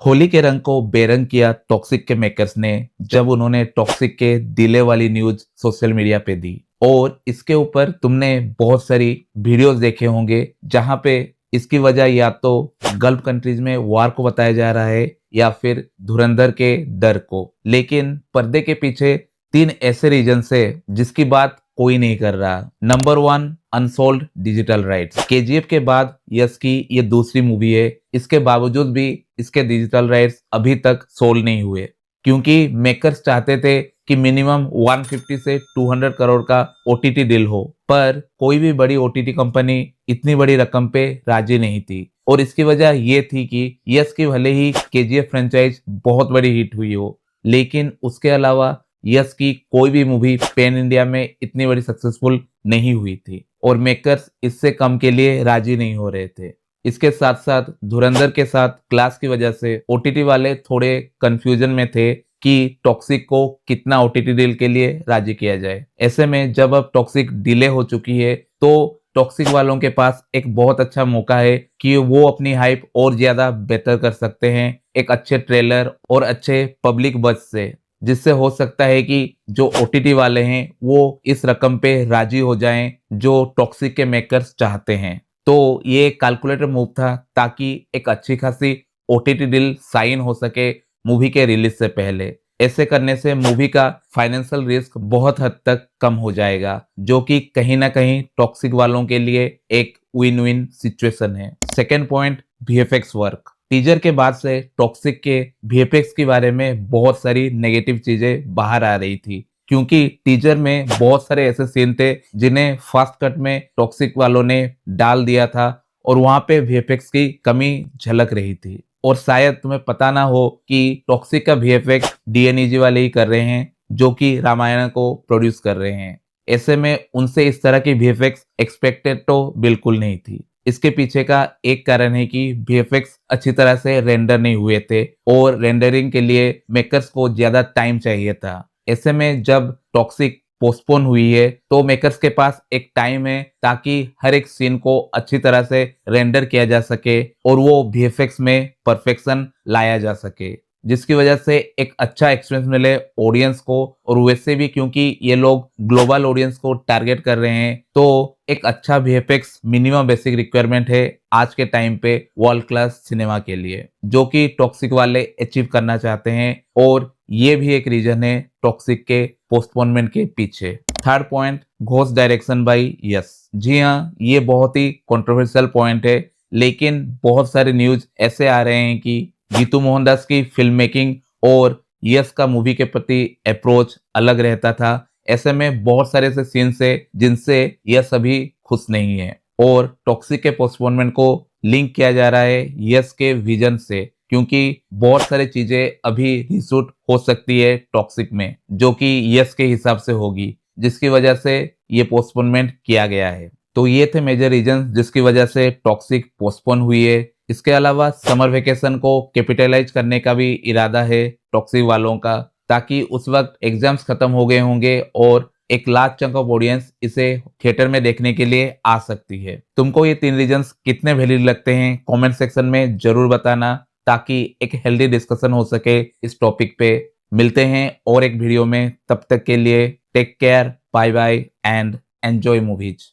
होली के रंग को बेरंग किया टॉक्सिक के मेकर्स ने जब उन्होंने टॉक्सिक के दिले वाली न्यूज सोशल मीडिया पे दी। और इसके ऊपर तुमने बहुत सारी वीडियोस देखे होंगे जहां पे इसकी वजह या तो गल्फ कंट्रीज में वार को बताया जा रहा है या फिर धुरंधर के डर को। लेकिन पर्दे के पीछे तीन ऐसे रीजन है जिसकी बात कोई नहीं कर रहा। Number one, unsold digital rights. KGF के बाद यस की ये दूसरी मूवी है, इसके बावजूद भी इसके डिजिटल राइट्स अभी तक सोल्ड नहीं हुए, क्योंकि मेकर्स चाहते थे कि मिनिमम 150 से 200 करोड़ का ओटीटी डील हो, पर कोई भी बड़ी ओटीटी कंपनी इतनी बड़ी रकम पे राजी नहीं थी। और इसकी वजह ये थी कि यस की भले ही केजीएफ फ्रेंचाइज बहुत बड़ी हिट हुई हो, लेकिन उसके अलावा यस की कोई भी मूवी पैन इंडिया में इतनी बड़ी सक्सेसफुल नहीं हुई थी और मेकर्स इससे कम के लिए राजी नहीं हो रहे थे। इसके साथ साथ धुरंधर के साथ क्लास की वजह से ओटीटी वाले थोड़े कंफ्यूजन में थे कि टॉक्सिक को कितना ओटीटी डील के लिए राजी किया जाए। ऐसे में जब अब टॉक्सिक डिले हो चुकी है तो टॉक्सिक वालों के पास एक बहुत अच्छा मौका है कि वो अपनी हाइप और ज्यादा बेहतर कर सकते हैं एक अच्छे ट्रेलर और अच्छे पब्लिक बज से, जिससे हो सकता है कि जो ओटीटी वाले हैं वो इस रकम पे राजी हो जाएं जो टॉक्सिक के मेकर्स चाहते हैं। तो ये कैलकुलेटर मूव था ताकि एक अच्छी खासी ओटीटी डील साइन हो सके मूवी के रिलीज से पहले। ऐसे करने से मूवी का फाइनेंशियल रिस्क बहुत हद तक कम हो जाएगा, जो कि कहीं ना कहीं टॉक्सिक वालों के लिए एक विन विन सिचुएशन है। Second point, VFX work. Teaser के बाद से टॉक्सिक के वीएफएक्स के बारे में बहुत सारी नेगेटिव चीजें बाहर आ रही थी, क्योंकि टीजर में बहुत सारे ऐसे सीन थे जिन्हें फास्ट कट में टॉक्सिक वालों ने डाल दिया था और वहां पे वीएफएक्स की कमी झलक रही थी। और शायद तुम्हें पता ना हो कि टॉक्सिक का वीएफएक्स डीएनईजी वाले ही कर रहे हैं जो कि रामायण को प्रोड्यूस कर रहे हैं। ऐसे में उनसे इस तरह की वीएफएक्स एक्सपेक्टेड तो बिल्कुल नहीं थी। इसके पीछे का एक कारण है कि वीएफएक्स अच्छी तरह से रेंडर नहीं हुए थे और रेंडरिंग के लिए मेकर्स को ज्यादा टाइम चाहिए था। ऐसे में जब टॉक्सिक पोस्टपोन हुई है तो मेकर्स के पास एक टाइम है ताकि हर एक सीन को अच्छी तरह से रेंडर किया जा सके और वो वीएफएक्स में परफेक्शन लाया जा सके, जिसकी वजह से एक अच्छा एक्सपीरियंस मिले ऑडियंस को। और वैसे भी क्योंकि ये लोग ग्लोबल ऑडियंस को टारगेट कर रहे हैं तो एक अच्छा वीएफएक्स मिनिमम बेसिक रिक्वायरमेंट है आज के टाइम पे वर्ल्ड क्लास सिनेमा के लिए, जो कि टॉक्सिक वाले अचीव करना चाहते हैं। और ये भी एक रीजन है टॉक्सिक के पोस्टपोनमेंट के पीछे। Third point, ghost direction by yes. जी हाँ, ये बहुत ही कंट्रोवर्शियल पॉइंट है, लेकिन बहुत सारे न्यूज ऐसे आ रहे हैं कि गीतू मोहनदास की फिल्म मेकिंग और यस का मूवी के प्रति अप्रोच अलग रहता था। ऐसे में बहुत सारे ऐसे सीन्स है जिनसे यस अभी खुश नहीं है और टॉक्सिक के पोस्टपोनमेंट को लिंक किया जा रहा है यस के विजन से, क्योंकि बहुत सारी चीजें अभी रिशूट हो सकती है टॉक्सिक में जो कि यस के हिसाब से होगी, जिसकी वजह से ये पोस्टपोनमेंट किया गया है। तो ये थे मेजर रीजन जिसकी वजह से टॉक्सिक पोस्टपोन हुई है। इसके अलावा समर वेकेशन को कैपिटलाइज करने का भी इरादा है टॉक्सिक वालों का, ताकि उस वक्त एग्जाम्स खत्म हो गए होंगे और एक लार्ज चंक ऑफ ऑडियंस इसे थिएटर में देखने के लिए आ सकती है। तुमको ये तीन रीजंस कितने वैलिड लगते हैं कमेंट सेक्शन में जरूर बताना, ताकि एक हेल्दी डिस्कशन हो सके इस टॉपिक पे। मिलते हैं और एक वीडियो में, तब तक के लिए take care, bye bye and enjoy movies.